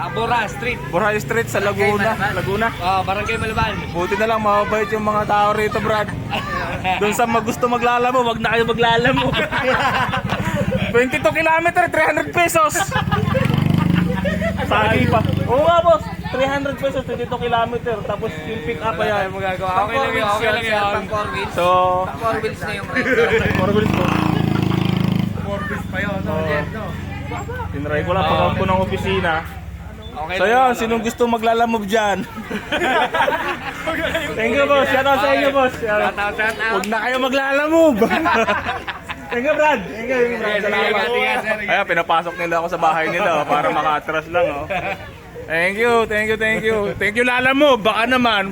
Bora Street. Buray Street sa Laguna. Laguna. Barangay Malaban. Buti na lang, mababait yung mga tao rito, Brad. Doon sa gusto maglalamo, wag na kayo maglalamo. 22 kilometer, 300 pesos. Sagi pa. Oo nga, boss. 300 pesos, 22 kilometer. Tapos yung pick up pa yan. Magagawa. Okay lang yun. Okay lang yun. Pang 4 wheels. So, Pang 4 wheels na yung rent. 4 wheels po. 4 wheels pa yun. No? Tinry ko lang pag po ng opisina. Okay So yun, sinong gusto maglalamove dyan? Thank you, boss. Shout out sa inyo, boss. Shout out. Huwag na kayo maglalamove. Thank you, Brad. Thank you, Brad. Salamat. Ayan, pinapasok nila ako sa bahay nila para maka-atras lang. Oh. Thank you, thank you, thank you. Thank you, lalamove. Baka naman.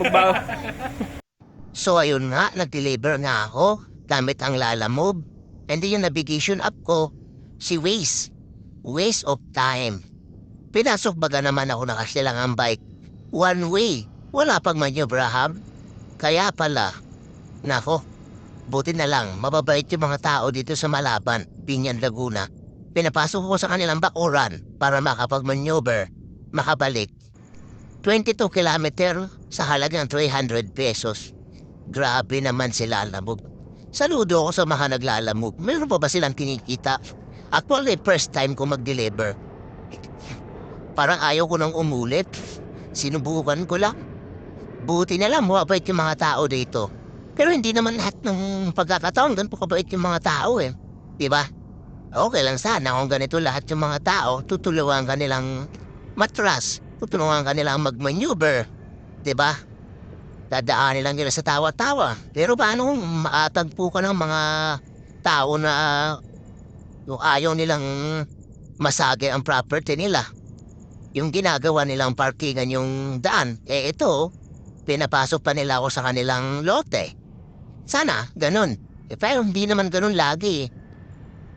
So ayun nga, nag-deliver nga ako gamit ang Lalamove. And yung navigation app ko, si Waze. Waste of time. Pinasok baga naman ako nakasilang ang bike. One way. Wala pang maneuver hub. Kaya pala, nako, buti na lang, mababait yung mga tao dito sa Malaban, Binyan, Laguna. Pinapasok ko sa kanilang bakuran para makapag-maneuver, makabalik. 22 kilometer sa halagang 300 pesos. Grabe naman sila Lalamove. Saludo ako sa mga naglalamove. Meron pa ba silang kinikita? Actually, first time ko mag-deliver. Parang ayaw ko nang umulit. Sinubukan ko lang. Buti na lang, mabait yung mga tao dito. Pero hindi naman lahat ng pagkakataon ganun po kabait yung mga tao eh. Diba? Okay lang sana kung ganito lahat yung mga tao, tutulungan kanilang matras, tutulungan kanilang mag-maneuver. Diba? Dadaanin lang nila sa tawa-tawa. Pero paano kung maatagpo ka ng mga tao na yung ayaw nilang masage ang property nila? Yung ginagawa nilang parkingan yung daan, eh ito, pinapasok pa nila ako sa kanilang lote. Sana, ganun. Pero hindi naman ganun lagi.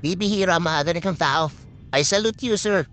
Bibihira mga ganitong tao. I salute you, sir.